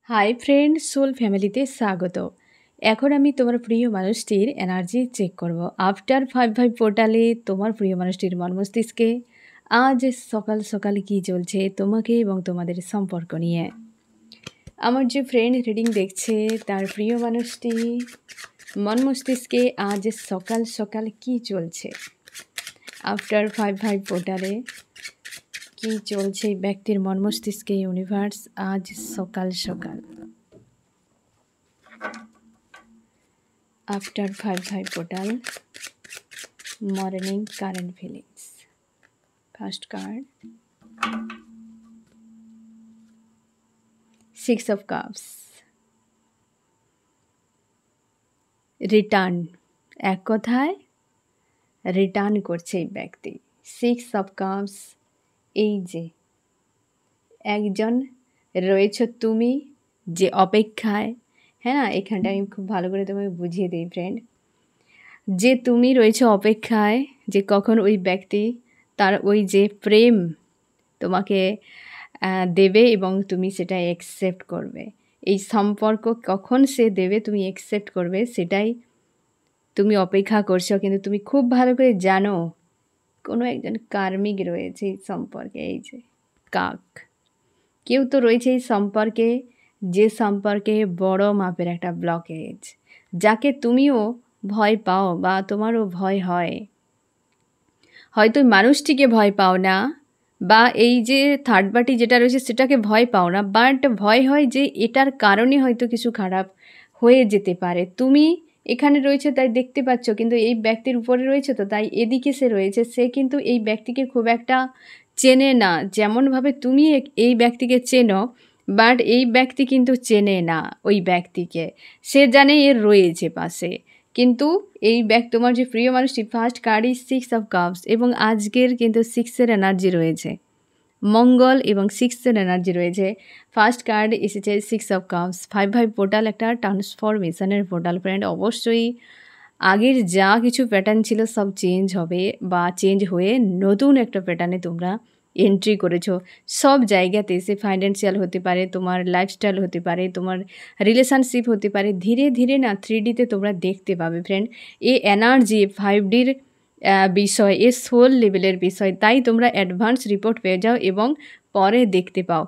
Hi friend, soul ফ্যামিলিতে স্বাগত। এখন আমি তোমার প্রিয় মানুষটির এনার্জি চেক করব। আফটার 5 পোর্টালে তোমার প্রিয় মানুষটির মন মস্তিষ্কে আজ সকাল সকাল কী চলছে তোমাকে এবং তোমাদের সম্পর্ক নিয়ে। আমার যে ফ্রেন্ড রিডিং দেখছে তার প্রিয় মানুষটি মন মস্তিষ্কে আজ সকাল সকাল কী চলছে, আফটার 5 পোর্টালে কী চলছে ব্যক্তির মন মস্তিষ্কে ইউনিভার্স আজ সকাল সকাল। After 5 portal, morning current feelings. First card, 6 of Cups. Return, এক কথায় রিটার্ন করছে এই ব্যক্তি। 6 of Cups, এই যে একজন রয়েছে তুমি যে অপেক্ষায়, হ্যাঁ না, এখানটা আমি খুব ভালো করে তোমাকে বুঝিয়ে দিই ফ্রেন্ড, যে তুমি রয়েছে অপেক্ষায় যে কখন ওই ব্যক্তি তার ওই যে প্রেম তোমাকে দেবে এবং তুমি সেটা অ্যাকসেপ্ট করবে। এই সম্পর্ক কখন সে দেবে তুমি অ্যাকসেপ্ট করবে, সেটাই তুমি অপেক্ষা করছো। কিন্তু তুমি খুব ভালো করে জানো কোনো একজন কার্মিক রয়েছে এই সম্পর্কে। এই যে কাক, কেউ তো রয়েছে এই সম্পর্কে, যে সম্পর্কে বড় মাপের একটা ব্লকেজ, যাকে তুমিও ভয় পাও বা তোমারও ভয় হয়। হয়তো মানুষটিকে ভয় পাও না, বা এই যে থার্ড পার্টি যেটা রয়েছে সেটাকে ভয় পাও না, বাট ভয় হয় যে এটার কারণে হয়তো কিছু খারাপ হয়ে যেতে পারে। তুমি এখানে রয়েছে তাই দেখতে পাচ্ছ, কিন্তু এই ব্যক্তির উপরে রয়েছে তো তাই এদিকে সে রয়েছে। সে কিন্তু এই ব্যক্তিকে খুব একটা চেনে না, যেমনভাবে তুমি এই ব্যক্তিকে চেনো, বাট এই ব্যক্তি কিন্তু চেনে না ওই ব্যক্তিকে। সে জানে এর রয়েছে পাশে, কিন্তু এই তোমার যে প্রিয় মানুষটি, ফার্স্ট কার্ডই 6 অফ কাপস, এবং আজকের কিন্তু 6-এর এনার্জি রয়েছে, মঙ্গল এবং 6-এর এনার্জি রয়েছে। ফার্স্ট কার্ড এসেছে 6 অফ কাপস। 5 পোর্টাল একটা ট্রান্সফরমেশনের পোর্টাল ফ্রেন্ড। অবশ্যই আগের যা কিছু প্যাটার্ন ছিল সব চেঞ্জ হবে বা চেঞ্জ হয়ে নতুন একটা প্যাটার্নে তোমরা এন্ট্রি করেছো। সব জায়গাতে, সে ফাইন্যান্সিয়াল হতে পারে, তোমার লাইফস্টাইল হতে পারে, তোমার রিলেশনশিপ হতে পারে, ধীরে ধীরে না 3Dতে তোমরা দেখতে পাবে ফ্রেন্ড। এই এনার্জি 5Dর বিষয়, এ সোল লেভেলের বিষয়, তাই তোমরা অ্যাডভান্স রিপোর্ট পেয়ে যাও এবং পরে দেখতে পাও।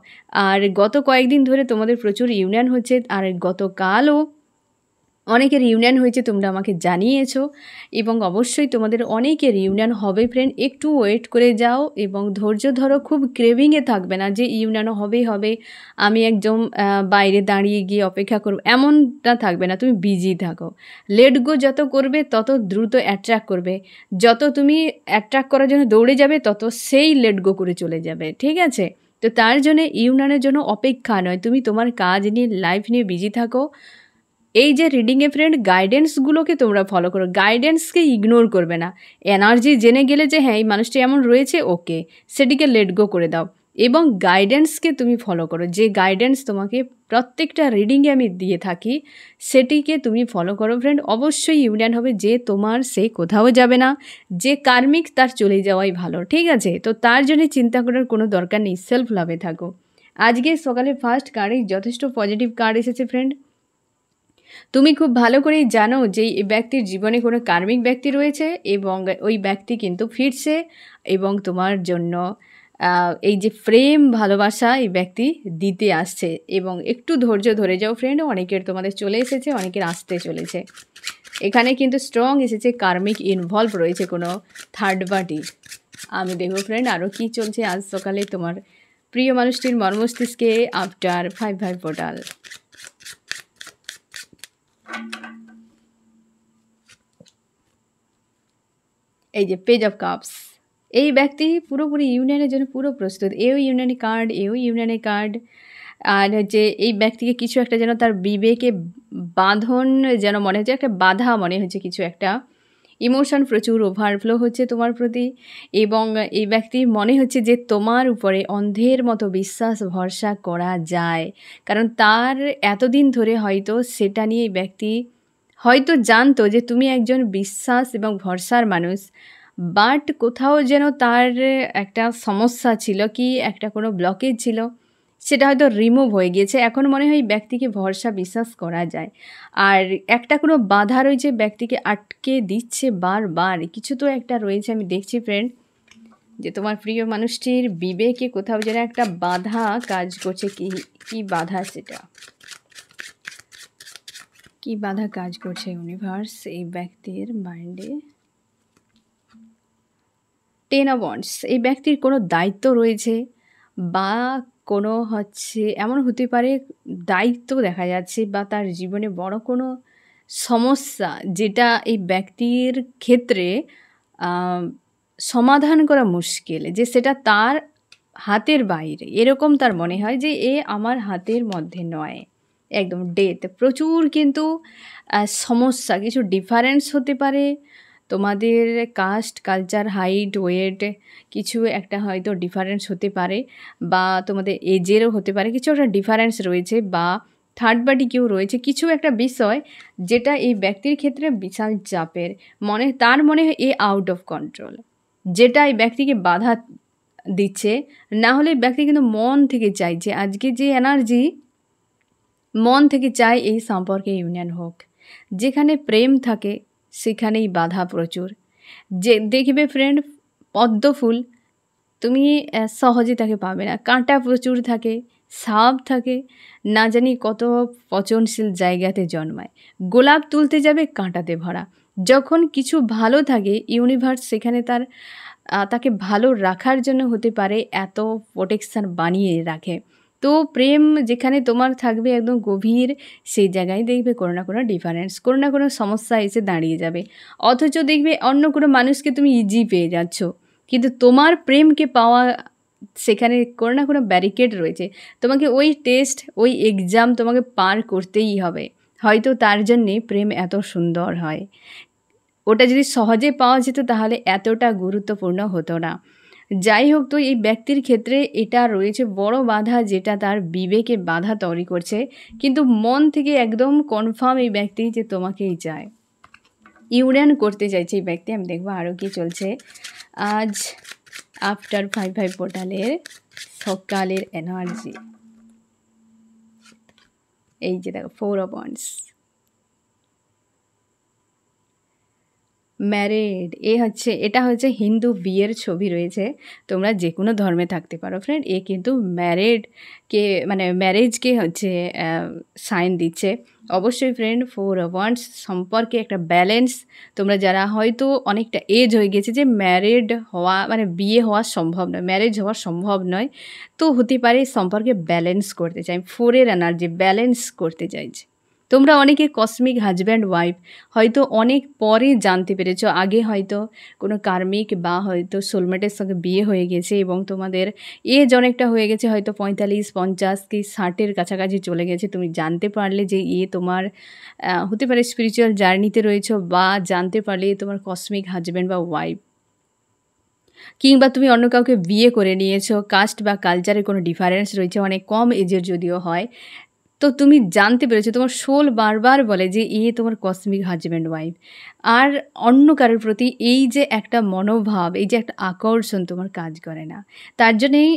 আর গত কয়েকদিন ধরে তোমাদের প্রচুর ইউনিয়ন হচ্ছে, আর গতকালও অনেকের ইউনিয়ন হয়েছে, তোমরা আমাকে জানিয়েছো, এবং অবশ্যই তোমাদের অনেকের ইউনিয়ন হবে ফ্রেন্ড। একটু ওয়েট করে যাও এবং ধৈর্য ধরো, খুব ক্রেভিংয়ে থাকবে না যে ইউনিয়ন হবেই হবে, আমি একদম বাইরে দাঁড়িয়ে গিয়ে অপেক্ষা করব, এমনটা থাকবে না। তুমি বিজি থাকো, লেট গো যত করবে তত দ্রুত অ্যাট্রাক্ট করবে, যত তুমি অ্যাট্রাক্ট করার জন্য দৌড়ে যাবে তত সেই লেট গো করে চলে যাবে, ঠিক আছে? তো তার জন্য ইউনিয়নের জন্য অপেক্ষা নয়, তুমি তোমার কাজ নিয়ে লাইফ নিয়ে বিজি থাকো। এই যে রিডিংয়ে ফ্রেন্ড, গাইডেন্সগুলোকে তোমরা ফলো করো, গাইডেন্সকে ইগনোর করবে না। এনার্জি জেনে গেলে যে হ্যাঁ এই মানুষটি এমন রয়েছে, ওকে, সেটিকে লেট গো করে দাও এবং গাইডেন্সকে তুমি ফলো করো। যে গাইডেন্স তোমাকে প্রত্যেকটা রিডিংয়ে আমি দিয়ে থাকি সেটিকে তুমি ফলো করো ফ্রেন্ড। অবশ্যই ইউনিয়ন হবে, যে তোমার সে কোথাও যাবে না, যে কার্মিক তার চলে যাওয়াই ভালো, ঠিক আছে? তো তার জন্য চিন্তা করার কোনো দরকার নেই, সেলফ লাভে থাকো। আজকে সকালে ফার্স্ট কার্ডে যথেষ্ট পজিটিভ কার্ড এসেছে ফ্রেন্ড। তুমি খুব ভালো করেই জানো যে এই ব্যক্তির জীবনে কোনো কার্মিক ব্যক্তি রয়েছে এবং ওই ব্যক্তি কিন্তু ফিরছে এবং তোমার জন্য এই যে প্রেম ভালোবাসা এই ব্যক্তি দিতে আসছে, এবং একটু ধৈর্য ধরে যাও ফ্রেন্ড। অনেকের তোমাদের চলে এসেছে, অনেকের আসতে চলেছে। এখানে কিন্তু স্ট্রং এসেছে, কার্মিক ইনভলভ রয়েছে কোনো থার্ড পার্টি। আমি দেখব ফ্রেন্ড আরও কী চলছে আজ সকালে তোমার প্রিয় মানুষটির মর্মস্তিষ্কে আফটার 5 পোর্টাল। এই যে পেজ অফ কাপস, এই ব্যক্তি পুরোপুরি ইউনিয়নের জন্য পুরো প্রস্তুত। এও ইউনিয়নের কার্ড, এও ইউনিয়নের কার্ড। আর হচ্ছে এই ব্যক্তিকে কিছু একটা যেন তার বিবেকে বাঁধন যেন মনে হচ্ছে, একটা বাধা মনে হচ্ছে, কিছু একটা ইমোশন প্রচুর ওভারফ্লো হচ্ছে তোমার প্রতি, এবং এই ব্যক্তির মনে হচ্ছে যে তোমার উপরে অন্ধের মতো বিশ্বাস ভরসা করা যায়, কারণ তার এতদিন ধরে হয়তো সেটা নিয়ে এই ব্যক্তি হয়তো জানতো যে তুমি একজন বিশ্বাস এবং ভরসার মানুষ, বাট কোথাও যেন তার একটা সমস্যা ছিল, কি একটা কোনো ব্লকেজ ছিল, সেটা হয়তো রিমুভ হয়ে গিয়েছে। এখন মনে হয় এই ব্যক্তিকে ভরসা বিশ্বাস করা যায়। আর একটা কোনো বাধা রয়েছে ব্যক্তিকে আটকে দিচ্ছে বারবার। কিছু তো একটা রয়েছে আমি দেখছি ফ্রেন্ড, যে তোমার প্রিয় মানুষটির বিবেকে কোথাও যেন একটা বাধা কাজ করছে। কি বাধা সেটা? কি বাধা কাজ করছে ইউনিভার্স এই ব্যক্তির মাইন্ডে? 10 অফ ওয়ান্ডস, এই ব্যক্তির কোনো দায়িত্ব রয়েছে বা কোনো এমন হতে পারে দায়িত্ব দেখা যাচ্ছে, বা তার জীবনে বড় কোনো সমস্যা যেটা এই ব্যক্তির ক্ষেত্রে আহ, সমাধান করা মুশকিল, যে সেটা তার হাতের বাইরে, এরকম তার মনে হয় যে এ আমার হাতের মধ্যে নয়। একদম ডেথ, প্রচুর কিন্তু সমস্যা, কিছু ডিফারেন্স হতে পারে তোমাদের কাস্ট, কালচার, হাইট, ওয়েট, কিছু একটা হয়তো ডিফারেন্স হতে পারে, বা তোমাদের এজেরও হতে পারে, কিছু একটা ডিফারেন্স রয়েছে, বা থার্ড পার্টি কেউ রয়েছে, কিছু একটা বিষয় যেটা এই ব্যক্তির ক্ষেত্রে বিশাল চাপের। তার মনে হয় এ আউট অফ কন্ট্রোল, যেটা এই ব্যক্তিকে বাধা দিচ্ছে। না হলে এই ব্যক্তি কিন্তু মন থেকে চাইছে, আজকে যে এনার্জি, মন থেকে চায় এই সম্পর্কে ইউনিয়ন হোক। যেখানে প্রেম থাকে সেখানেই বাধা প্রচুর। যে দেখবে ফ্রেন্ড, পদ্ম ফুল তুমি সহজে তাকে পাবে না, কাঁটা প্রচুর থাকে, সাপ থাকে, না জানি কত পচনশীল জায়গাতে জন্মায়। গোলাপ তুলতে যাবে কাঁটাতে ভরা। যখন কিছু ভালো থাকে ইউনিভার্স সেখানে তাকে ভালো রাখার জন্য হতে পারে এত প্রোটেকশান বানিয়ে রাখে। তো প্রেম যেখানে তোমার থাকবে একদম গভীর, সেই জায়গায় দেখবে কোনো না কোনো ডিফারেন্স, কোনো না কোনো সমস্যা এসে দাঁড়িয়ে যাবে। অথচ দেখবে অন্য কোনো মানুষকে তুমি ইজি পেয়ে যাচ্ছ, কিন্তু তোমার প্রেমকে পাওয়া সেখানে কোনো না কোনো ব্যারিকেড রয়েছে। তোমাকে ওই টেস্ট, ওই এক্সাম তোমাকে পার করতেই হবে। হয়তো তার জন্যে প্রেম এত সুন্দর হয়। ওটা যদি সহজে পাওয়া যেত তাহলে এতটা গুরুত্বপূর্ণ হতো না। যাই হোক, তো এই ব্যক্তির ক্ষেত্রে এটা রয়েছে বড় বাধা, যেটা তার বিবেকে বাধা তৈরি করছে, কিন্তু মন থেকে একদম কনফার্ম এই ব্যক্তি যে তোমাকেই চায়, ইউনিয়ন করতে চাইছে এই ব্যক্তি। আমি দেখবো আরও কি চলছে আজ আফটার 5/5 পোর্টালের সকালের এনার্জি। এই যে দেখো 4 অফ ওয়ান্ডস, ম্যারেড। এটা হচ্ছে হিন্দু বিয়ের ছবি রয়েছে। তোমরা যে কোনো ধর্মে থাকতে পারো ফ্রেন্ড, এ কিন্তু ম্যারেডকে মানে ম্যারেজকে সাইন দিচ্ছে। অবশ্যই ফ্রেন্ড, 4 অফ ওয়ান্ডস সম্পর্কে একটা ব্যালেন্স। তোমরা যারা হয়তো অনেকটা এজ হয়ে গেছে যে ম্যারেড হওয়া মানে বিয়ে হওয়া সম্ভব নয়, ম্যারেজ হওয়া সম্ভব নয়, তো হতে পারে সম্পর্কে ব্যালেন্স করতে চাই। 4-এর এনার্জি ব্যালেন্স করতে চাইছে। তোমরা অনেকে কসমিক হাজব্যান্ড ওয়াইফ হয়তো অনেক পরে জানতে পেরেছো। আগে হয়তো কোনো কার্মিক বা হয়তো সোলমেটের সঙ্গে বিয়ে হয়ে গেছে এবং তোমাদের এজ অনেকটা হয়ে গেছে, হয়তো 45, 50 কি 60-এর কাছাকাছি চলে গেছে। তুমি জানতে পারলে যে তোমার হতে পারে স্পিরিচুয়াল জার্নিতে রয়েছো, বা জানতে পারলে তোমার কসমিক হাজব্যান্ড বা ওয়াইফ, কিংবা তুমি অন্য কাউকে বিয়ে করে নিয়েছো। কাস্ট বা কালচারে কোনো ডিফারেন্স রয়েছে, অনেক কম এজের যদিও হয়। তো তুমি জানতে পেরেছো, তোমার সোল বারবার বলে যে তোমার কসমিক হাজব্যান্ড ওয়াইফ। আর অন্য কারোর প্রতি এই যে একটা মনোভাব, এই যে একটা আকর্ষণ তোমার কাজ করে না। তার জন্যেই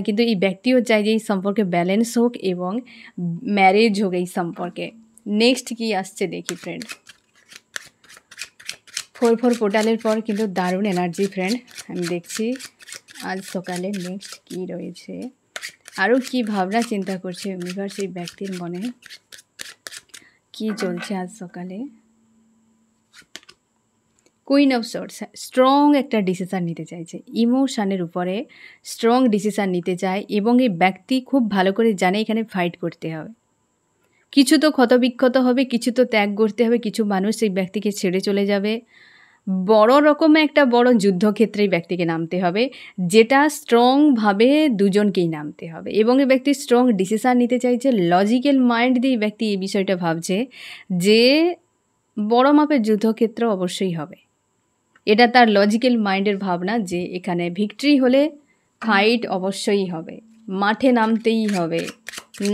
কিন্তু এই ব্যক্তিও চায় যে এই সম্পর্কে ব্যালেন্স হোক এবং ম্যারেজ হোক এই সম্পর্কে। নেক্সট কি আসছে দেখি ফ্রেন্ড। 4/4 পোর্টালের পর কিন্তু দারুণ এনার্জি ফ্রেন্ড। আমি দেখছি আজ সকালে নেক্সট কি রয়েছে, আরও কি ভাবনা চিন্তা করছে ইউনিভার্স এই ব্যক্তির মনে, কি চলছে আজ সকালে। কুইন অফ সোর্স, স্ট্রং একটা ডিসিশান নিতে চাইছে, ইমোশানের উপরে স্ট্রং ডিসিশান নিতে চায়, এবং এই ব্যক্তি খুব ভালো করে জানে এখানে ফাইট করতে হবে। কিছু তো ক্ষতবিক্ষত হবে, কিছু তো ত্যাগ করতে হবে, কিছু মানুষ এই ব্যক্তিকে ছেড়ে চলে যাবে। বড় রকমের একটা বড় যুদ্ধক্ষেত্রে এই ব্যক্তিকে নামতে হবে, যেটা স্ট্রংভাবে দুজনকেই নামতে হবে। এবং এই ব্যক্তি স্ট্রং ডিসিশান নিতে চাইছে, লজিক্যাল মাইন্ড দিয়ে এই ব্যক্তি এই বিষয়টা ভাবছে যে বড় মাপের যুদ্ধক্ষেত্র অবশ্যই হবে। এটা তার লজিক্যাল মাইন্ডের ভাবনা যে এখানে ভিক্টরি হলে ফাইট অবশ্যই হবে, মাঠে নামতেই হবে,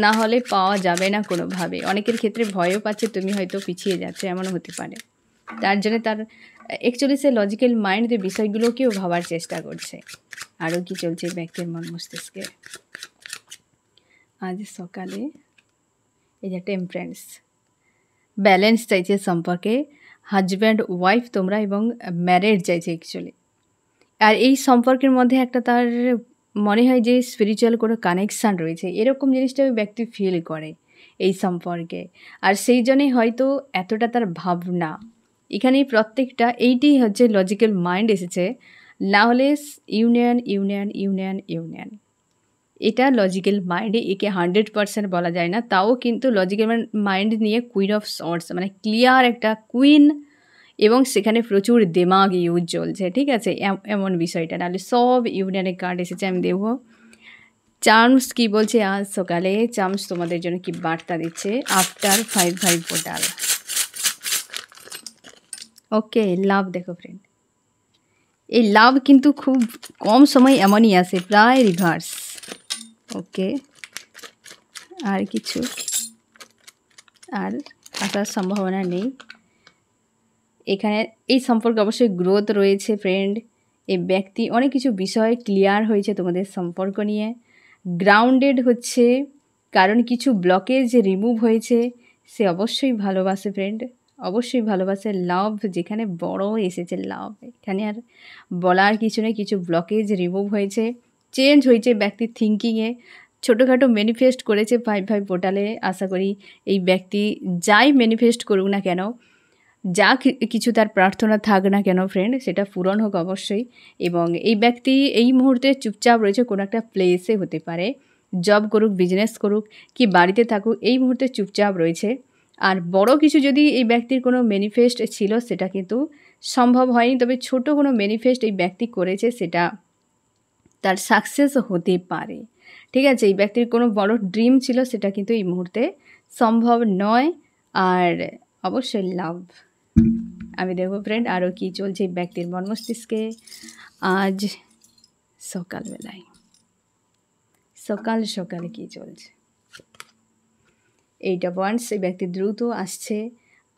না হলে পাওয়া যাবে না কোনোভাবে। অনেকের ক্ষেত্রে ভয়ও পাচ্ছে, তুমি হয়তো পিছিয়ে যাচ্ছে, এমনও হতে পারে। তার জন্য তার অ্যাকচুয়ালি সে লজিক্যাল মাইন্ড দিয়ে বিষয়গুলোকেও ভাবার চেষ্টা করছে। আরও কি চলছে ব্যক্তির মন মস্তিষ্কে। আজ সকালে এই যে টেম্পারেন্স, ব্যালেন্স চাইছে সম্পর্কে, হাজব্যান্ড ওয়াইফ তোমরা এবং ম্যারেড চাইছে অ্যাকচুয়ালি। আর এই সম্পর্কের মধ্যে একটা তার মনে হয় যে স্পিরিচুয়াল কোনো কানেকশান রয়েছে, এরকম জিনিসটা ওই ব্যক্তি ফিল করে এই সম্পর্কে। আর সেই জন্যই হয়তো এতটা তার ভাবনা এখানে প্রত্যেকটা, এইটি হচ্ছে লজিক্যাল মাইন্ড এসেছে, না হলে ইউনিয়ন ইউনিয়ন ইউনিয়ন ইউনিয়ন, এটা লজিক্যাল মাইন্ডে, একে 100% বলা যায় না, তাও কিন্তু লজিক্যাল মাইন্ড নিয়ে কুইন অফ সর্টস মানে ক্লিয়ার একটা কুইন, এবং সেখানে প্রচুর দেমাগ ইউজ চলছে, ঠিক আছে, এমন বিষয়টা। নাহলে সব ইউনিয়নের কার্ড এসেছে, আমি দেখব চার্মস কি বলছে আজ সকালে। চার্মস তোমাদের জন্য কি বার্তা দিচ্ছে আফটার 5 পোর্টাল। ওকে, লাভ দেখো ফ্রেন্ড, এই লাভ কিন্তু খুব কম সময় এমনই আসে, প্রায় রিভার্স। ওকে, আর কিছু আর আসার সম্ভাবনা নেই এখানে। এই সম্পর্কে অবশ্যই গ্রোথ রয়েছে ফ্রেন্ড। এই ব্যক্তি অনেক কিছু বিষয় ক্লিয়ার হয়েছে তোমাদের সম্পর্ক নিয়ে, গ্রাউন্ডেড হচ্ছে, কারণ কিছু ব্লকেজ রিমুভ হয়েছে। সে অবশ্যই ভালোবাসে ফ্রেন্ড, অবশ্যই ভালোবাসে। লাভ যেখানে বড় এসেছে, লাভ এখানে আর বলার কিছু নেই। কিছু ব্লকেজ রিমুভ হয়েছে, চেঞ্জ হয়েছে ব্যক্তির থিঙ্কিংয়ে, ছোটোখাটো ম্যানিফেস্ট করেছে 5 পোর্টালে। আশা করি এই ব্যক্তি যাই ম্যানিফেস্ট করুক না কেন, যা কিছু তার প্রার্থনা থাক না কেন ফ্রেন্ড, সেটা পূরণ হোক অবশ্যই। এবং এই ব্যক্তি এই মুহূর্তে চুপচাপ রয়েছে, কোনো একটা প্লেসে হতে পারে, জব করুক, বিজনেস করুক, কি বাড়িতে থাকুক, এই মুহূর্তে চুপচাপ রয়েছে। আর বড় কিছু যদি এই ব্যক্তির কোনো ম্যানিফেস্ট ছিল, সেটা কিন্তু সম্ভব হয়নি, তবে ছোট কোনো ম্যানিফেস্ট এই ব্যক্তি করেছে, সেটা তার সাকসেস হতে পারে, ঠিক আছে। এই ব্যক্তির কোনো বড় ড্রিম ছিল, সেটা কিন্তু এই মুহূর্তে সম্ভব নয়। আর অবশ্যই লাভ আমি দেখব ফ্রেন্ড আরও কি চলছে এই ব্যক্তির মন মস্তিষ্কে আজ সকালবেলায়, সকালে কি চলছে। এইটা ওয়ান্স, এই ব্যক্তি দ্রুত আসছে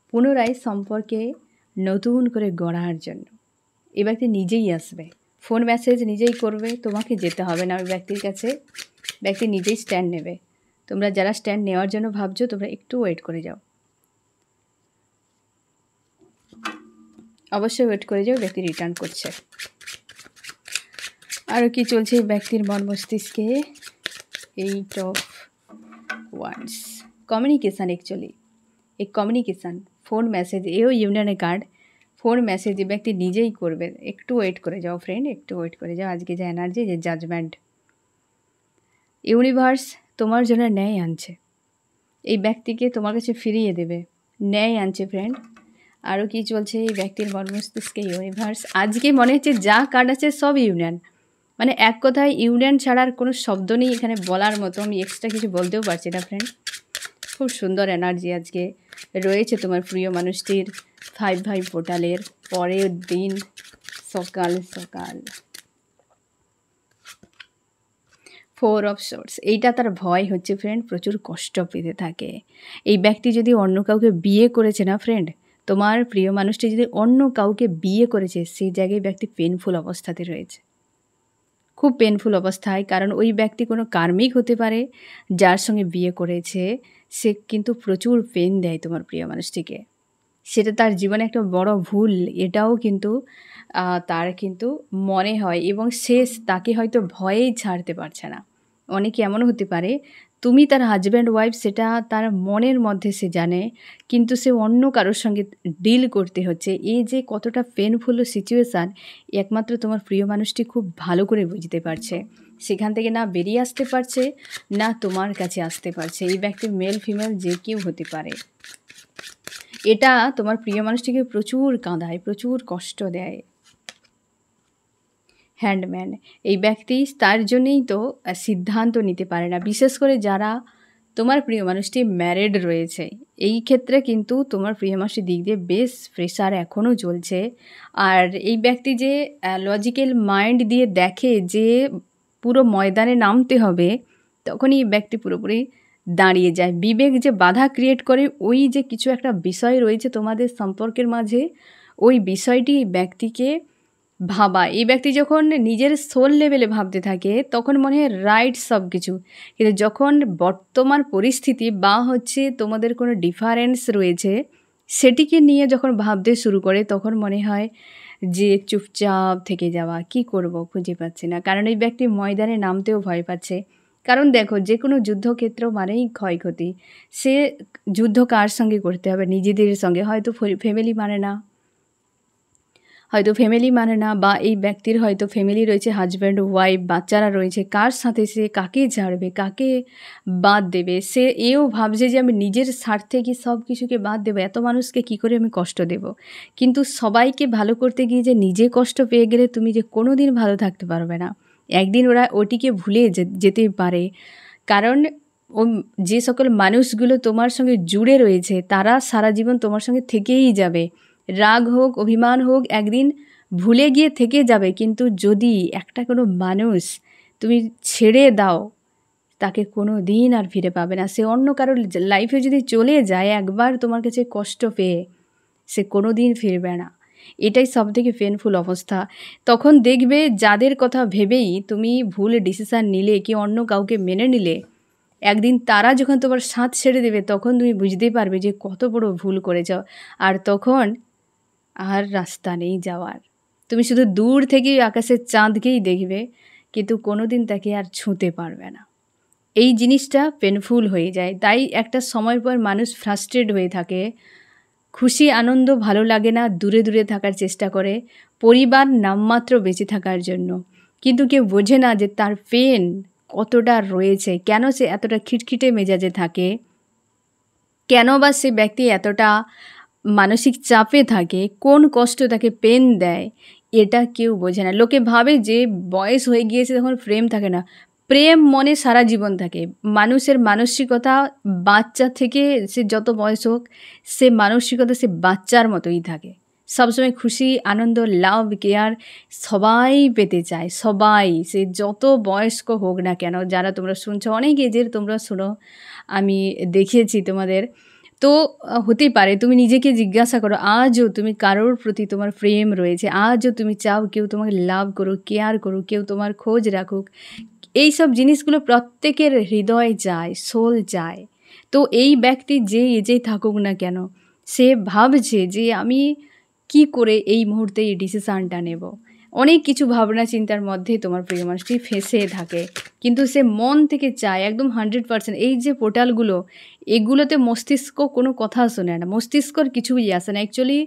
পুনরায় সম্পর্কে নতুন করে গড়ার জন্য। এই ব্যক্তি নিজেই আসবে, ফোন মেসেজ নিজেই করবে, তোমাকে যেতে হবে না ওই ব্যক্তির কাছে, ব্যক্তি নিজেই স্ট্যান্ড নেবে। তোমরা যারা স্ট্যান্ড নেওয়ার জন্য ভাবছো, তোমরা একটু ওয়েট করে যাও, অবশ্যই ওয়েট করে যাও, ব্যক্তি রিটার্ন করছে। আরও কি চলছে ব্যক্তির মন মস্তিষ্কে, 8 অফ ওয়ান্ডস, কমিউনিকেশান। অ্যাকচুয়ালি এই কমিউনিকেশান, ফোন মেসেজ, এও ইউনিয়নের কার্ড, ফোন মেসেজ এই ব্যক্তি নিজেই করবে, একটু ওয়েট করে যাও ফ্রেন্ড, একটু ওয়েট করে যাও। আজকে যে এনার্জি, যে জাজমেন্ট, ইউনিভার্স তোমার জন্য ন্যায় আনছে, এই ব্যক্তিকে তোমার কাছে ফিরিয়ে দেবে, ন্যায় আনছে ফ্রেন্ড। আরও কি চলছে এই ব্যক্তির মন মস্তিষ্কে, ইউনিভার্স আজকে মনে হচ্ছে যা কার্ড আছে সব ইউনিয়ন, মানে এক কথায় ইউনিয়ন ছাড়ার কোনো শব্দ নেই এখানে বলার মতো, আমি এক্সট্রা কিছু বলতেও পারছি না ফ্রেন্ড। খুব সুন্দর এনার্জি আজকে রয়েছে তোমার প্রিয় মানুষটির 5 পোর্টালের পরের দিন সকাল 4 অফ সোর্স। এইটা তার ভয় হচ্ছে ফ্রেন্ড, প্রচুর কষ্ট পেতে থাকে। এই ব্যক্তি যদি অন্য কাউকে বিয়ে করেছে না ফ্রেন্ড, তোমার প্রিয় মানুষটি যদি অন্য কাউকে বিয়ে করেছে, সেই জায়গায় ব্যক্তি পেনফুল অবস্থাতে রয়েছে, খুব পেনফুল অবস্থায়। কারণ ওই ব্যক্তি কোনো কার্মিক হতে পারে, যার সঙ্গে বিয়ে করেছে সে কিন্তু প্রচুর পেন দেয় তোমার প্রিয় মানুষটিকে, সেটা তার জীবনে একটা বড় ভুল, এটাও কিন্তু তার কিন্তু মনে হয়, এবং সে তাকে হয়তো ভয়েই ছাড়তে পারছে না। অনেকে এমনও হতে পারে তুমি তার হাজব্যান্ড ওয়াইফ, সেটা তার মনের মধ্যে সে জানে, কিন্তু সে অন্য কারোর সঙ্গে ডিল করতে হচ্ছে। এই যে কতটা পেনফুল সিচুয়েশান, একমাত্র তোমার প্রিয় মানুষটি খুব ভালো করে বুঝতে পারছে, সেখান থেকে না বেরিয়ে আসতে পারছে, না তোমার কাছে আসতে পারছে। এই ব্যক্তি মেল ফিমেল যে কেউ হতে পারে, এটা তোমার প্রিয় মানুষটিকে প্রচুর কাঁদায়, প্রচুর কষ্ট দেয়। হ্যান্ডম্যান, এই ব্যক্তি তার জন্যই তো সিদ্ধান্ত নিতে পারে না, বিশেষ করে যারা তোমার প্রিয় মানুষটি ম্যারিড রয়েছে। এই ক্ষেত্রে কিন্তু তোমার প্রিয় মানুষটির দিক দিয়ে বেশ প্রেশার এখনও চলছে। আর এই ব্যক্তি যে লজিক্যাল মাইন্ড দিয়ে দেখে যে পুরো ময়দানে নামতে হবে, তখনই এই ব্যক্তি পুরোপুরি দাঁড়িয়ে যায়। বিবেক যে বাধা ক্রিয়েট করে, ওই যে কিছু একটা বিষয় রয়েছে তোমাদের সম্পর্কের মাঝে, ওই বিষয়টি ব্যক্তিকে ভাবা, এই ব্যক্তি যখন নিজের সোল লেভেলে ভাবতে থাকে তখন মনে হয় রাইট সব কিছু, কিন্তু যখন বর্তমান পরিস্থিতি বা হচ্ছে তোমাদের কোনো ডিফারেন্স রয়েছে সেটিকে নিয়ে যখন ভাবতে শুরু করে তখন মনে হয় যে চুপচাপ থেকে যাওয়া, কি করব খুঁজে পাচ্ছি না। কারণ এই ব্যক্তি ময়দানে নামতেও ভয় পাচ্ছে। কারণ দেখো, যে কোনো যুদ্ধক্ষেত্র মানেই ক্ষয়ক্ষতি। সে যুদ্ধ কার সঙ্গে করতে হবে? নিজেদের সঙ্গে। হয়তো ফ্যামিলি মানে না, বা এই ব্যক্তির হয়তো ফ্যামিলি রয়েছে, হাজব্যান্ড ওয়াইফ বাচ্চারা রয়েছে, কার সাথে সে কাকে ছাড়বে, কাকে বাদ দেবে? সে এও ভাবছে যে আমি নিজের স্বার্থে কি সব কিছুকে বাদ দেবো, এত মানুষকে কি করে আমি কষ্ট দেব। কিন্তু সবাইকে ভালো করতে গিয়ে যে নিজে কষ্ট পেয়ে গেলে তুমি যে কোনো দিন ভালো থাকতে পারবে না। একদিন ওরা ওটিকে ভুলে যেতে পারে। কারণ ও যে সকল মানুষগুলো তোমার সঙ্গে জুড়ে রয়েছে তারা সারা জীবন তোমার সঙ্গে থেকেই যাবে। রাগ হোক, অভিমান হোক, একদিন ভুলে গিয়ে থেকে যাবে। কিন্তু যদি একটা কোনো মানুষ তুমি ছেড়ে দাও, তাকে কোনো দিন আর ফিরে পাবে না। সে অন্য কারোর লাইফে যদি চলে যায় একবার তোমার কাছে কষ্ট পেয়ে, সে কোনো দিন ফিরবে না। এটাই সবথেকে পেনফুল অবস্থা। তখন দেখবে যাদের কথা ভেবেই তুমি ভুল ডিসিশান নিলে, কি অন্য কাউকে মেনে নিলে, একদিন তারা যখন তোমার সাথ ছেড়ে দেবে তখন তুমি বুঝতে পারবে যে কত বড় ভুল করেছ। আর তখন আর রাস্তা নেই যাওয়ার। তুমি শুধু দূর থেকেই আকাশের চাঁদকেই দেখবে, কিন্তু কোনো দিন তাকে আর ছুঁতে পারবে না। এই জিনিসটা পেনফুল হয়ে যায়। তাই একটা সময় পর মানুষ ফ্রাস্ট্রেট হয়ে থাকে, খুশি আনন্দ ভালো লাগে না, দূরে দূরে থাকার চেষ্টা করে পরিবার নামমাত্র বেঁচে থাকার জন্য। কিন্তু কেউ বোঝে না যে তার পেন কতটা রয়েছে, কেন সে এতটা খিটখিটে মেজাজে থাকে, কেন বা সে ব্যক্তি এতটা মানসিক চাপে থাকে, কোন কষ্ট তাকে পেন দেয়, এটা কেউ বোঝে না। লোকে ভাবে যে বয়স হয়ে গিয়েছে তখন প্রেম থাকে না। প্রেম মনে সারা জীবন থাকে। মানুষের মানসিকতা বাচ্চা থেকে সে যত বয়স হোক, সে মানসিকতা সে বাচ্চার মতোই থাকে। সবসময় খুশি আনন্দ লাভ কেয়ার সবাই পেতে চায়, সবাই, সে যত বয়স্ক হোক না কেন। যারা তোমরা শুনছো অনেক এজের তোমরা শোনো, আমি দেখিয়েছি তোমাদের। তো হতেই পারে তুমি নিজেকে জিজ্ঞাসা করো, আজও তুমি কারোর প্রতি তোমার প্রেম রয়েছে? আজও তুমি চাও কেউ তোমাকে লাভ করুক, কেয়ার করুক, কেউ তোমার খোঁজ রাখুক? এই সব জিনিসগুলো প্রত্যেকের হৃদয় চায়, সোল চায়। তো এই ব্যক্তি যে এজেই থাকুক না কেন, সে ভাবছে যে আমি কি করে এই মুহূর্তে এই ডিসিশানটা নেব। অনেক কিছু ভাবনা চিন্তার মধ্যে তোমার প্রিয় মানুষটি ফেঁসে থাকে, কিন্তু সে মন থেকে চায় একদম 100%। এই যে পোর্টালগুলো, এগুলোতে মস্তিষ্ক কোনো কথা শোনে না, মস্তিষ্কর কিছুই আসে না। অ্যাকচুয়ালি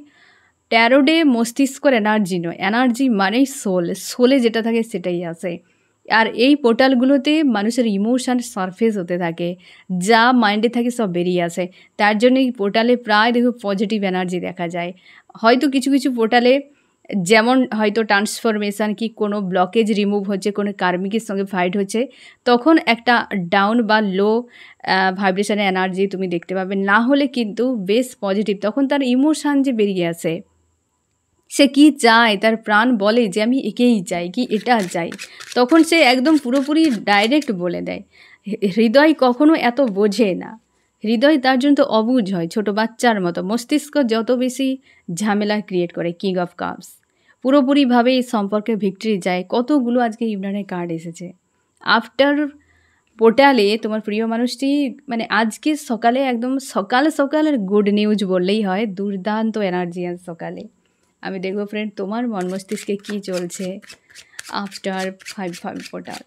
ট্যারোডে মস্তিষ্কর এনার্জি নয়, এনার্জি মানেই সোল, সোলে যেটা থাকে সেটাই আসে। আর এই পোর্টালগুলোতে মানুষের ইমোশান সারফেস হতে থাকে, যা মাইন্ডে থাকে সব বেরিয়ে আসে। তার জন্য এই পোর্টালে প্রায় দেখো পজিটিভ এনার্জি দেখা যায়। হয়তো কিছু কিছু পোর্টালে যেমন হয়তো ট্রান্সফরমেশান কি কোনো ব্লকেজ রিমুভ হচ্ছে, কোনো কার্মিকের সঙ্গে ফাইট হচ্ছে, তখন একটা ডাউন বা লো ভাইব্রেশনের এনার্জি তুমি দেখতে পাবে। না হলে কিন্তু বেশ পজিটিভ, তখন তার ইমোশান যে বেরিয়ে আসে, সে কি চায়, তার প্রাণ বলে যে আমি একেই চাই, কি এটা চাই, তখন সে একদম পুরোপুরি ডাইরেক্ট বলে দেয়। হৃদয় কখনো এত বোঝে না, হৃদয় তার জন্য তো অবুঝ হয়, ছোট বাচ্চার মতো। মস্তিষ্ক যত বেশি ঝামেলা ক্রিয়েট করে, কিং অফ কাপস পুরোপুরিভাবে এই সম্পর্কে ভিক্টরি যায়। কতগুলো আজকে ইউনিয়নের কার্ড এসেছে আফটার পোর্টালে। তোমার প্রিয় মানুষটি মানে আজকে সকালে একদম সকাল সকালের গুড নিউজ বললেই হয়, দুর্দান্ত এনার্জি আজ সকালে। আমি দেখবো ফ্রেন্ড তোমার মন মস্তিষ্কে কী চলছে আফটার 5 পোর্টাল।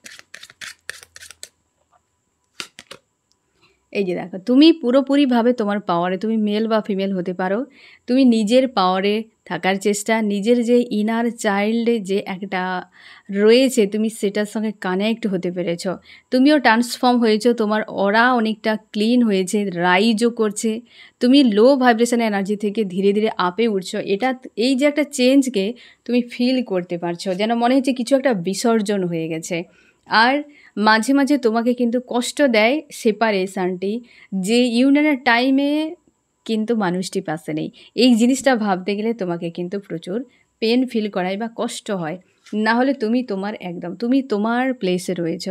এই যে দেখো, তুমি পুরোপুরিভাবে তোমার পাওয়ারে, তুমি মেল বা ফিমেল হতে পারো, তুমি নিজের পাওয়ারে থাকার চেষ্টা, নিজের যে ইনার চাইল্ডে যে একটা রয়েছে তুমি সেটার সঙ্গে কানেক্ট হতে পেরেছ, তুমিও ট্রান্সফর্ম হয়েছো, তোমার অরা অনেকটা ক্লিন হয়েছে, রাইজও করছে, তুমি লো ভাইব্রেশন এনার্জি থেকে ধীরে ধীরে আপে উঠছো। এটা এই যে একটা চেঞ্জকে তুমি ফিল করতে পারছো, যেন মনে হচ্ছে কিছু একটা বিসর্জন হয়ে গেছে। আর মাঝে মাঝে তোমাকে কিন্তু কষ্ট দেয় সেপারেশানটি, যে ইউনিয়নের টাইমে কিন্তু মানুষটি পাশে নেই। এই জিনিসটা ভাবতে গেলে তোমাকে কিন্তু প্রচুর পেন ফিল করায় বা কষ্ট হয়। না হলে তুমি তোমার একদম তুমি তোমার প্লেসে রয়েছ,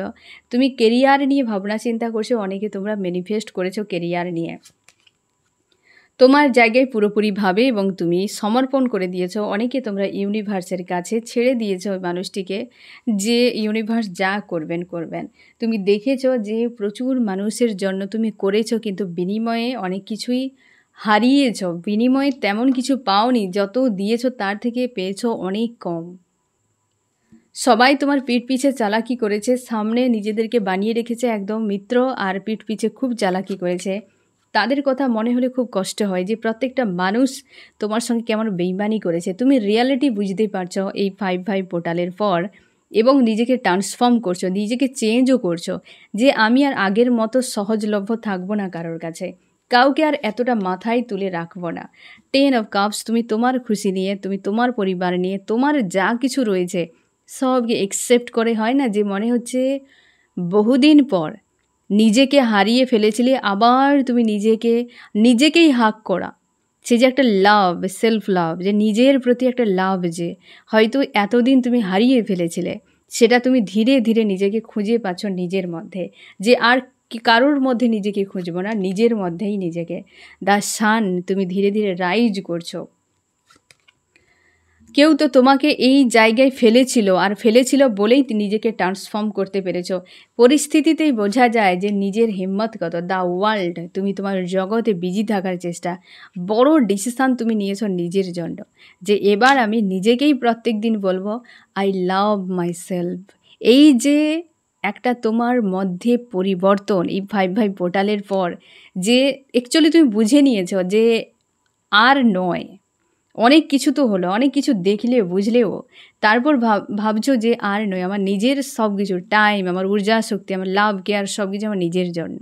তুমি কেরিয়ার নিয়ে ভাবনা চিন্তা করছো, অনেকে তোমরা ম্যানিফেস্ট করেছো কেরিয়ার নিয়ে। তোমার জায়গায় পুরোপুরিভাবে এবং তুমি সমর্পণ করে দিয়েছো। অনেকে তোমরা ইউনিভার্সের কাছে ছেড়ে দিয়েছো ওই মানুষটিকে, যে ইউনিভার্স যা করবেন করবেন। তুমি দেখেছো যে প্রচুর মানুষের জন্য তুমি করেছো, কিন্তু বিনিময়ে অনেক কিছুই হারিয়েছো। বিনিময়ে তেমন কিছু পাওনি, যত দিয়েছো তার থেকে পেয়েছো অনেক কম। সবাই তোমার পিঠ পিছে চালাকি করেছে, সামনে নিজেদেরকে বানিয়ে রেখেছে একদম মিত্র, আর পিঠ পিছে খুব চালাকি করেছে। তাদের কথা মনে হলে খুব কষ্ট হয় যে প্রত্যেকটা মানুষ তোমার সঙ্গে কেমন বেইমানি করেছে। তুমি রিয়ালিটি বুঝতে পারছো এই 5/5 পোর্টালের পর, এবং নিজেকে ট্রান্সফর্ম করছো, নিজেকে চেঞ্জও করছো যে আমি আর আগের মতো সহজলভ্য থাকবো না কারোর কাছে, কাউকে আর এতটা মাথায় তুলে রাখবো না। 10 অফ কাপস, তুমি তোমার খুশি নিয়ে, তুমি তোমার পরিবার নিয়ে, তোমার যা কিছু রয়েছে সবকে একসেপ্ট করে, হয় না যে মনে হচ্ছে বহুদিন পর নিজেকে হারিয়ে ফেলেছিলে, আবার তুমি নিজেকেই হাক করা, সে যে একটা লাভ, সেলফ লাভ, যে নিজের প্রতি একটা লাভ, যে হয়তো এতদিন তুমি হারিয়ে ফেলেছিলে, সেটা তুমি ধীরে ধীরে নিজেকে খুঁজে পাচ্ছ নিজের মধ্যে, যে আর কারোর মধ্যে নিজেকে খুঁজবো না, নিজের মধ্যেই নিজেকে। দ্য সান, তুমি ধীরে ধীরে রাইজ করছো। কেউ তো তোমাকে এই জায়গায় ফেলেছিল, আর ফেলেছিল বলেই নিজেকে ট্রান্সফর্ম করতে পেরেছো। পরিস্থিতিতেই বোঝা যায় যে নিজের হিম্মত কত। দ্য ওয়ার্ল্ড, তুমি তোমার জগতে বিজি থাকার চেষ্টা, বড় ডিসিশান তুমি নিয়েছো নিজের জন্য, যে এবার আমি নিজেকেই প্রত্যেক দিন বলবো আই লাভ মাই সেলফ। এই যে একটা তোমার মধ্যে পরিবর্তন এই 5/5 পোর্টালের পর, যে অ্যাকচুয়ালি তুমি বুঝে নিয়েছো যে আর নয়, অনেক কিছু তো হলো, অনেক কিছু দেখলে বুঝলেও তারপর ভাবছো যে আর নয়, আমার নিজের সব কিছু, টাইম, আমার ঊর্জা শক্তি, আমার লাভ, কেয়ার, সব কিছু আমার নিজের জন্য।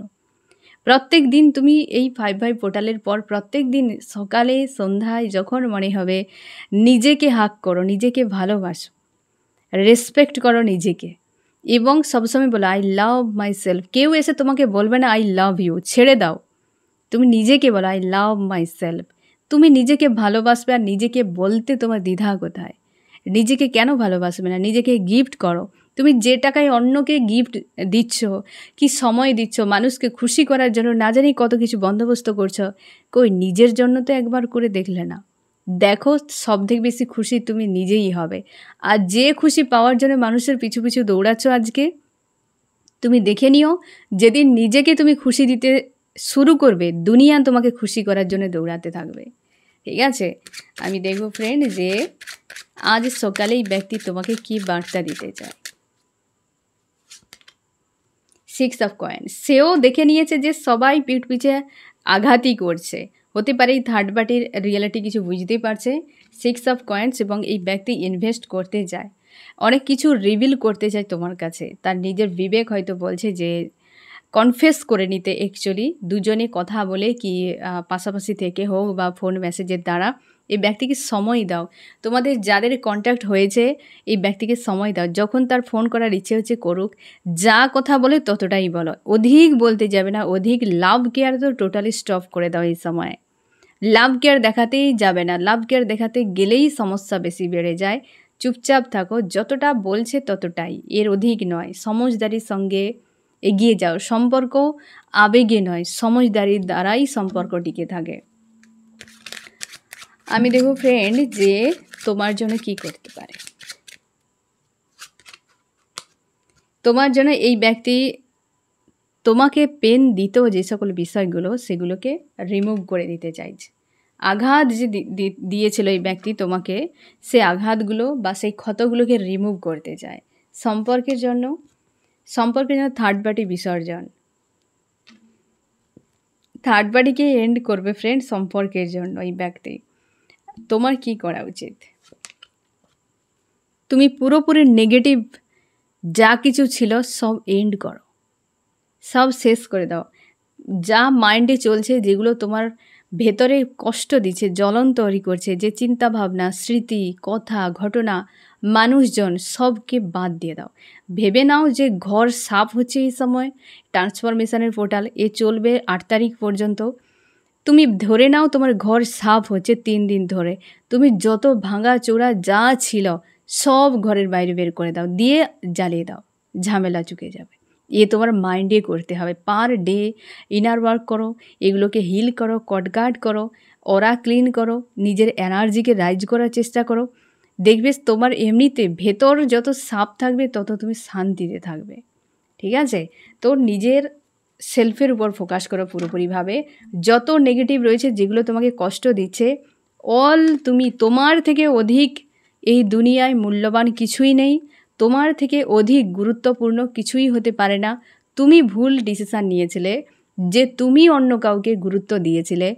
প্রত্যেক দিন তুমি এই 5/5 পোর্টালের পর প্রত্যেক দিন সকালে সন্ধ্যায় যখন মনে হবে নিজেকে হাক করো, নিজেকে ভালোবাসো, রেসপেক্ট করো নিজেকে, এবং সবসময় বলো আই লাভ মাই সেলফ। কেউ এসে তোমাকে বলবে না আই লাভ ইউ, ছেড়ে দাও, তুমি নিজেকে বলো আই লাভ মাই সেলফ। তুমি নিজেকে ভালোবাসবে, আর নিজেকে বলতে তোমার দ্বিধা কোথায়? নিজেকে কেন ভালোবাসবে না? নিজেকে গিফট করো। তুমি যে টাকায় অন্যকে গিফট দিচ্ছ, কি সময় দিচ্ছ মানুষকে খুশি করার জন্য, না জানি কত কিছু বন্দোবস্ত করছো, কই নিজের জন্য তো একবার করে দেখলে না? দেখো, সবথেকে বেশি খুশি তুমি নিজেই হবে। আর যে খুশি পাওয়ার জন্য মানুষের পিছু পিছু দৌড়াচ্ছ আজকে, তুমি দেখে নিও যেদিন নিজেকে তুমি খুশি দিতে শুরু করবে, দুনিয়া তোমাকে খুশি করার জন্য দৌড়াতে থাকবে। ঠিক আছে, আমি দেখবো ফ্রেন্ড যে আজ সকালে এই ব্যক্তি তোমাকে কি বার্তা দিতে চায়। 6 অফ কয়েন্স, সেও দেখে নিয়েছে যে সবাই পিঠ পিছে আঘাতই করছে, হতে পারে এই থার্ড পার্টির রিয়েলিটি কিছু বুঝতেই পারছে। 6 অফ কয়েন্স, এবং এই ব্যক্তি ইনভেস্ট করতে যায়, অনেক কিছু রিভিল করতে চায় তোমার কাছে। তার নিজের বিবেক হয়তো বলছে যে কনফেস করে নিতে, অ্যাকচুয়ালি দুজনে কথা বলে কি পাশাপাশি থেকে হোক বা ফোন মেসেজের দ্বারা, এই ব্যক্তিকে সময় দাও। তোমাদের যাদের কন্ট্যাক্ট হয়েছে এই ব্যক্তিকে সময় দাও, যখন তার ফোন করার ইচ্ছে হচ্ছে করুক, যা কথা বলে ততটাই বলো, অধিক বলতে যাবে না। অধিক লাভ কেয়ার তো টোটালি স্টপ করে দাও এই সময়। লাভ কেয়ার দেখাতেই যাবে না, লাভ কেয়ার দেখাতে গেলেই সমস্যা বেশি বেড়ে যায়। চুপচাপ থাকো, যতটা বলছে ততটাই, এর অধিক নয়। সমঝদারির সঙ্গে এগিয়ে যাও, সম্পর্ক আবেগে নয়, সমঝদারির দ্বারাই সম্পর্ক টিকে থাকে। আমি দেখো ফ্রেন্ড যে তোমার জন্য কি করতে পারে। তোমার জন্য এই ব্যক্তি তোমাকে পেন দিত যে সকল বিষয়গুলো, সেগুলোকে রিমুভ করে দিতে চাইছে। আঘাত যে দিয়েছিল এই ব্যক্তি তোমাকে, সে আঘাতগুলো বা সেই ক্ষতগুলোকে রিমুভ করতে চায়। সম্পর্কের জন্য থার্ড পার্টি বিসর্জন, থার্ড পার্টিকে এন্ড করবে ফ্রেন্ড সম্পর্কের জন্য এই ব্যক্তি। তোমার কি করা উচিত? তুমি পুরোপুরি নেগেটিভ যা কিছু ছিল সব এন্ড করো, সব শেষ করে দাও। যা মাইন্ডে চলছে, যেগুলো তোমার ভেতরে কষ্ট দিচ্ছে, জ্বলন তৈরি করছে, যে চিন্তা ভাবনা, স্মৃতি, কথা, ঘটনা, মানুষজন, সবকে বাদ দিয়ে দাও। ভেবে নাও যে ঘর সাফ হচ্ছে এই সময়, ট্রান্সফরমেশনের পোর্টাল এ চলবে 8 তারিখ পর্যন্ত। তুমি ধরে নাও তোমার ঘর সাফ হচ্ছে 3 দিন ধরে। তুমি যত ভাঙা চোরা যা ছিল সব ঘরের বাইরে বের করে দাও, দিয়ে জ্বালিয়ে দাও, ঝামেলা চুকে যাবে। এ তোমার মাইন্ডে করতে হবে। পার ডে ইনার ওয়ার্ক করো, এগুলোকে হিল করো, কটগার্ড করো, অরা ক্লিন করো, নিজের এনার্জিকে রাইজ করার চেষ্টা করো। দেখবে তোমার এমনিতে ভেতর যত সাফ থাকবে তত তুমি শান্তিতে থাকবে। ঠিক আছে? তো নিজের সেলফের উপর ফোকাস করো পুরোপুরিভাবে। যত নেগেটিভ রয়েছে, যেগুলো তোমাকে কষ্ট দিচ্ছে, তোমার থেকে অধিক এই দুনিয়ায় মূল্যবান কিছুই নেই। তোমার থেকে অধিক গুরুত্বপূর্ণ কিছুই হতে পারে না। তুমি ভুল ডিসিশান নিয়েছিলে যে তুমি অন্য কাউকে গুরুত্ব দিয়েছিলে।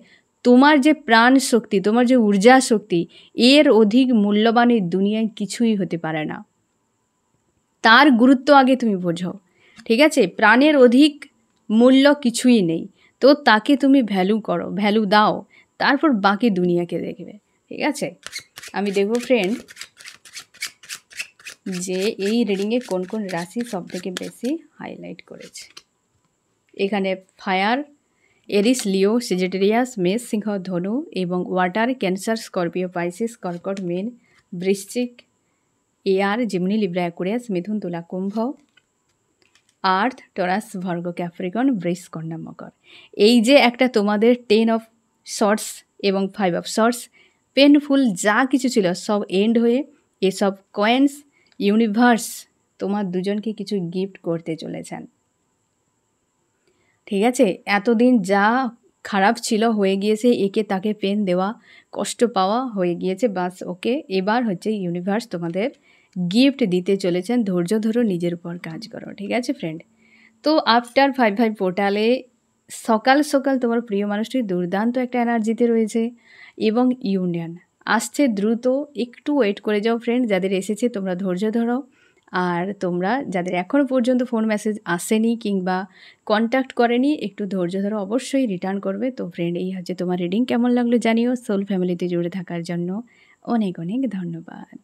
তোমার যে প্রাণ শক্তি, তোমার যে ঊর্জা শক্তি, এর অধিক মূল্যবান এই দুনিয়ায় কিছুই হতে পারে না। তার গুরুত্ব আগে তুমি বোঝো। ঠিক আছে? প্রাণের অধিক মূল্য কিছুই নেই। তো তাকে তুমি ভ্যালু করো, ভ্যালু দাও, তারপর বাকি দুনিয়াকে দেখবে। ঠিক আছে? আমি দেখব ফ্রেন্ড যে এই রিডিংয়ে কোন কোন রাশি সবথেকে বেশি হাইলাইট করেছে। এখানে ফায়ার, এরিস, লিও, সেজিটেরিয়াস, মেষ, সিংহ, ধনু এবং ওয়াটার, ক্যান্সার, স্করপিও, পাইসিস, কর্কট, মীন, বৃশ্চিক, এয়ার, জিমনি, লিব্রা, অ্যাকুয়ারিয়াস, মিথুন, তুলা, কুম্ভ, আর্থ, টরাস, ভার্গ, ক্যাপ্রিকন, বৃষ, কন্যা, মকর। এই যে একটা তোমাদের 10 অফ শর্টস এবং 5 অফ শর্টস, পেনফুল যা কিছু ছিল সব এন্ড হয়ে এসব কয়েন্স ইউনিভার্স তোমার দুজনকে কিছু গিফট করতে চলেছেন। ঠিক আছে? এতদিন যা খারাপ ছিল হয়ে গিয়েছে, একে তাকে পেন দেওয়া, কষ্ট পাওয়া হয়ে গিয়েছে, বাস ওকে এবার হচ্ছে ইউনিভার্স তোমাদের গিফট দিতে চলেছেন। ধৈর্য ধরো, নিজের উপর কাজ করো। ঠিক আছে ফ্রেন্ড? তো আফটার 5/5 পোর্টালে সকাল সকাল তোমার প্রিয় মানুষটি দুর্দান্ত একটা এনার্জিতে রয়েছে এবং ইউনিয়ন আসছে দ্রুত। একটু ওয়েট করে যাও ফ্রেন্ড, যাদের এসেছে তোমরা ধৈর্য ধরো। আর তোমরা যাদের এখনও পর্যন্ত ফোন মেসেজ আসেনি কিংবা কন্ট্যাক্ট করেনি, একটু ধৈর্য ধরো, অবশ্যই রিটার্ন করবে। তো ফ্রেন্ড, এই হচ্ছে তোমার রিডিং। কেমন লাগলো জানিও। সোল ফ্যামিলিতে জুড়ে থাকার জন্য অনেক অনেক ধন্যবাদ।